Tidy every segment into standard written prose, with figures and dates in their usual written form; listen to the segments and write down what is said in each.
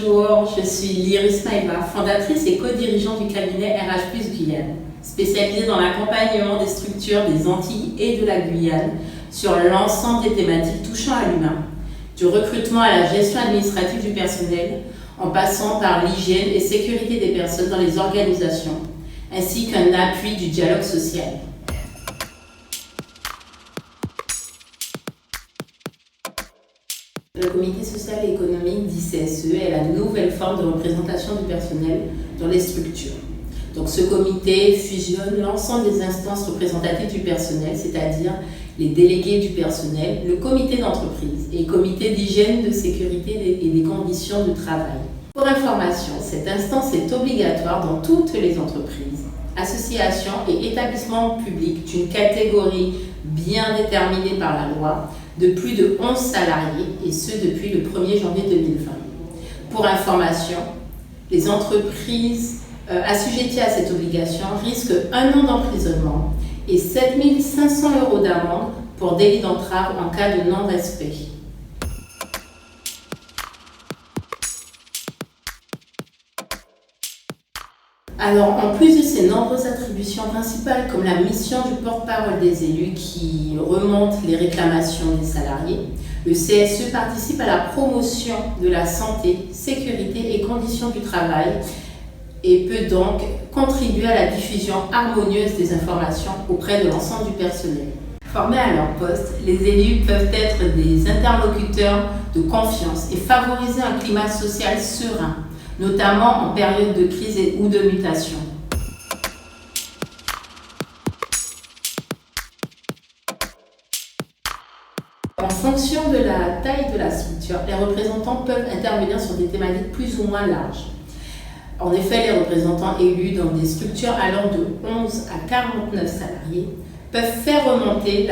Bonjour, je suis Lyris Maïva, fondatrice et co-dirigeante du cabinet RH+ Guyane, spécialisée dans l'accompagnement des structures des Antilles et de la Guyane sur l'ensemble des thématiques touchant à l'humain, du recrutement à la gestion administrative du personnel, en passant par l'hygiène et sécurité des personnes dans les organisations, ainsi qu'un appui du dialogue social. Le comité social et économique dit CSE est la nouvelle forme de représentation du personnel dans les structures. Donc ce comité fusionne l'ensemble des instances représentatives du personnel, c'est-à-dire les délégués du personnel, le comité d'entreprise et le comité d'hygiène, de sécurité et des conditions de travail. Pour information, cette instance est obligatoire dans toutes les entreprises, associations et établissements publics d'une catégorie bien déterminée par la loi, de plus de 11 salariés, et ce depuis le 1er janvier 2020. Pour information, les entreprises assujetties à cette obligation risquent 1 an d'emprisonnement et 7 500 € d'amende pour délit d'entrave en cas de non-respect. Alors, en plus de ces nombreuses attributions principales, comme la mission du porte-parole des élus qui remonte les réclamations des salariés, le CSE participe à la promotion de la santé, sécurité et conditions du travail et peut donc contribuer à la diffusion harmonieuse des informations auprès de l'ensemble du personnel. Formés à leur poste, les élus peuvent être des interlocuteurs de confiance et favoriser un climat social serein, notamment en période de crise ou de mutation. En fonction de la taille de la structure, les représentants peuvent intervenir sur des thématiques plus ou moins larges. En effet, les représentants élus dans des structures allant de 11 à 49 salariés peuvent faire remonter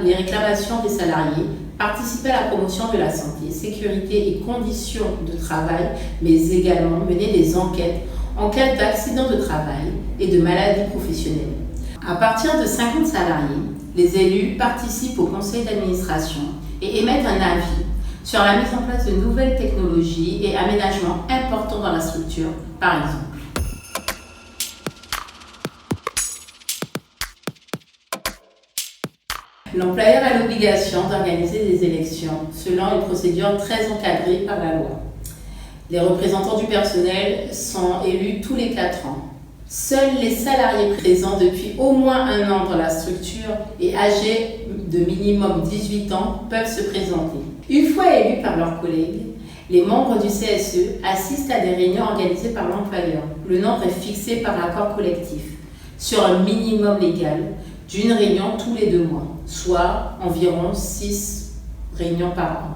les réclamations des salariés, participer à la promotion de la santé, sécurité et conditions de travail, mais également mener des enquêtes en cas d'accident de travail et de maladie professionnelle. À partir de 50 salariés, les élus participent au conseil d'administration et émettent un avis sur la mise en place de nouvelles technologies et aménagements importants dans la structure, par exemple. L'employeur a l'obligation d'organiser des élections selon une procédure très encadrée par la loi. Les représentants du personnel sont élus tous les 4 ans. Seuls les salariés présents depuis au moins 1 an dans la structure et âgés de minimum 18 ans peuvent se présenter. Une fois élus par leurs collègues, les membres du CSE assistent à des réunions organisées par l'employeur. Le nombre est fixé par accord collectif, sur un minimum légal d'une réunion tous les 2 mois, soit environ 6 réunions par an.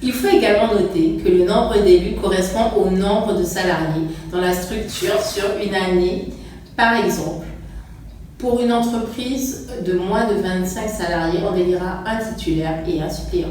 Il faut également noter que le nombre d'élus correspond au nombre de salariés dans la structure sur une année. Par exemple, pour une entreprise de moins de 25 salariés, on élira un titulaire et un suppléant.